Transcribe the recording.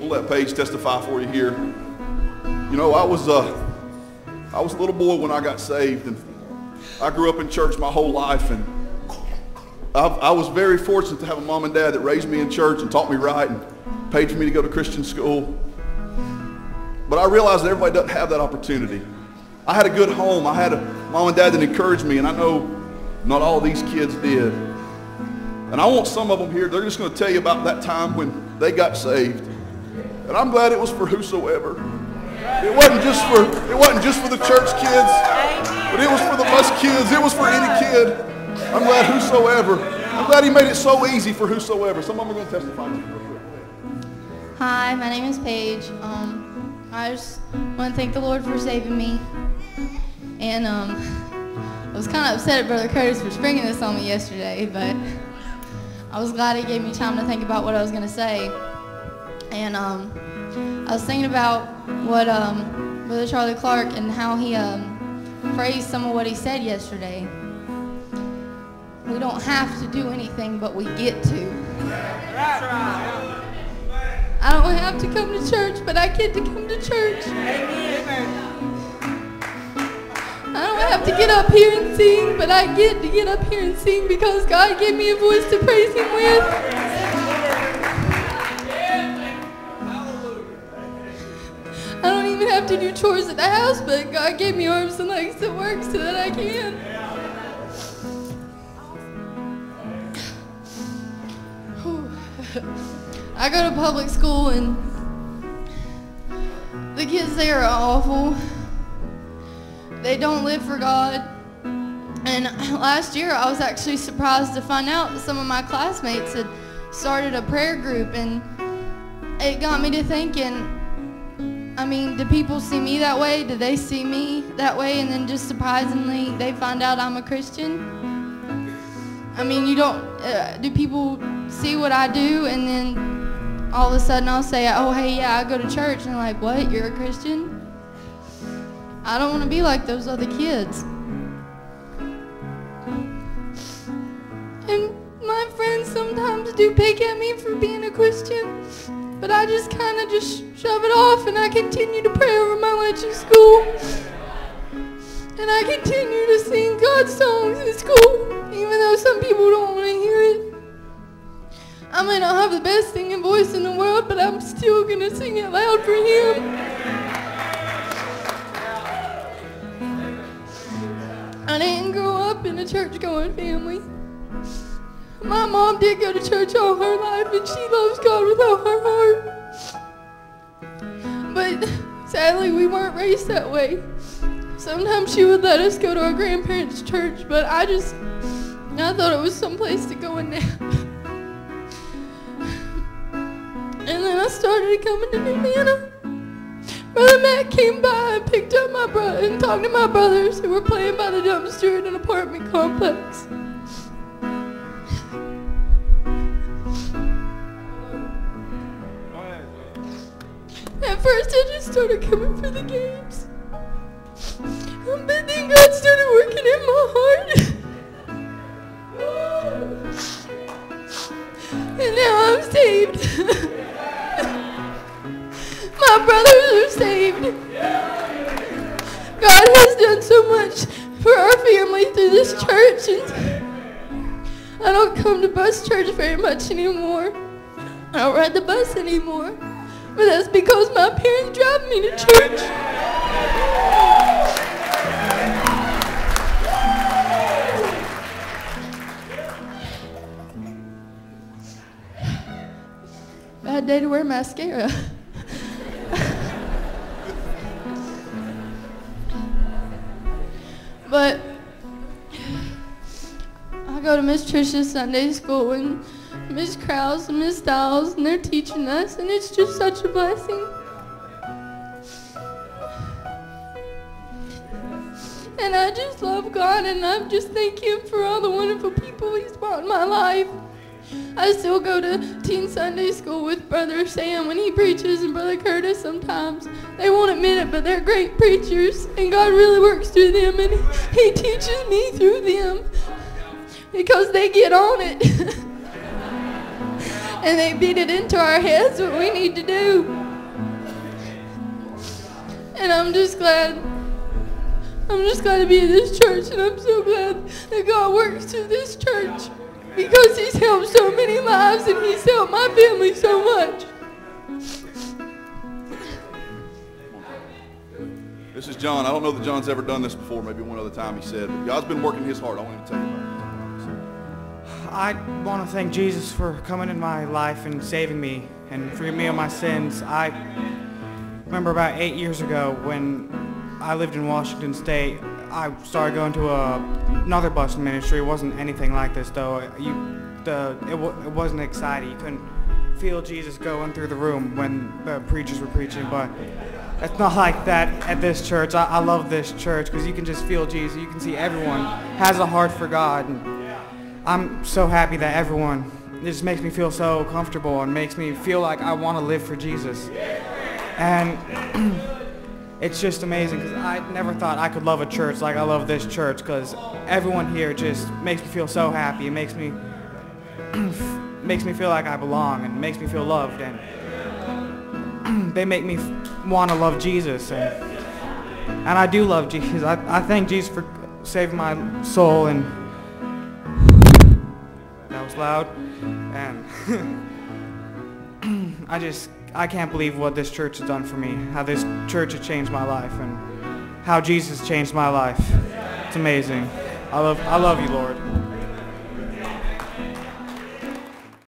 We'll let Paige testify for you here. You know, I was a little boy when I got saved, and I grew up in church my whole life, and I was very fortunate to have a mom and dad that raised me in church and taught me right and paid for me to go to Christian school. But I realized that everybody doesn't have that opportunity. I had a good home. I had a mom and dad that encouraged me, and I know not all of these kids did. And I want some of them here, they're just going to tell you about that time when they got saved. And I'm glad it was for whosoever. It wasn't just for the church kids, but it was for the bus kids. It was for any kid. I'm glad whosoever. I'm glad he made it so easy for whosoever. Some of them are going to testify to you real quick. Hi, my name is Paige. I just want to thank the Lord for saving me. And I was kind of upset at Brother Curtis for springing this on me yesterday, but I was glad he gave me time to think about what I was going to say. And I was thinking about what Brother Charlie Clark and how he phrased some of what he said yesterday. We don't have to do anything, but we get to. I don't have to come to church, but I get to come to church. I don't have to get up here and sing, but I get to get up here and sing because God gave me a voice to praise Him with. I don't even have to do chores at the house, but God gave me arms and legs to work so that I can. I go to public school, and the kids there are awful. They don't live for God. And last year I was actually surprised to find out that some of my classmates had started a prayer group, and it got me to thinking, I mean, do people see me that way? Do they see me that way? And then just surprisingly, they find out I'm a Christian. I mean, you don't, do people see what I do, and then all of a sudden I'll say, oh, hey, yeah, I go to church, and they're like, what, you're a Christian? I don't want to be like those other kids. And my friends sometimes do pick at me for being a Christian, but I just kind of just shove it off, and I continue to pray over my lunch in school. And I continue to sing God's songs in school, even though some people don't want to hear it. I may not have the best singing voice in the world, but I'm still going to sing it loud for Him. I didn't grow up in a church-going family. My mom did go to church all her life, and she loves God with all her heart. But sadly, we weren't raised that way. Sometimes she would let us go to our grandparents' church, but I thought it was someplace to go and nap. And then I started coming to New Manna. Brother Matt came by and picked up my brother and talked to my brothers who were playing by the dumpster in an apartment complex. At first I just started coming for the games. But then God started working in my heart. And now I'm saved. My brothers are saved. God has done so much for our family through this church. And I don't come to bus church very much anymore. I don't ride the bus anymore. But that's because my parents drive me to church. Bad day to wear mascara. But I go to Miss Trisha's Sunday school and Miss Krause and Miss Stiles, and they're teaching us, and it's just such a blessing. And I just love God, and I just thank Him for all the wonderful people He's brought in my life. I still go to teen Sunday school with Brother Sam when he preaches, and Brother Curtis sometimes. They won't admit it, but they're great preachers, and God really works through them, and He teaches me through them because they get on it. and they beat it into our heads what we need to do. And I'm just glad to be in this church, and I'm so glad that God works through this church because he's helped so many lives and he's helped my family so much. This is John. I don't know that John's ever done this before. Maybe one other time he said, but God's been working his heart. I want him to tell you about it. I want to thank Jesus for coming in my life and saving me and freeing me of my sins. I remember about 8 years ago when I lived in Washington State, I started going to another bus ministry. It wasn't anything like this, though. It wasn't exciting. You couldn't feel Jesus going through the room when the preachers were preaching, but it's not like that at this church. I love this church because you can just feel Jesus. You can see everyone has a heart for God. And I'm so happy that everyone, it just makes me feel so comfortable and makes me feel like I want to live for Jesus. And it's just amazing because I never thought I could love a church like I love this church because everyone here just makes me feel so happy. It makes me feel like I belong and makes me feel loved, and they make me want to love Jesus, and I do love Jesus. I thank Jesus for saving my soul, and that was loud, and I can't believe what this church has done for me, how this church has changed my life, and how Jesus changed my life. It's amazing. I love you, Lord.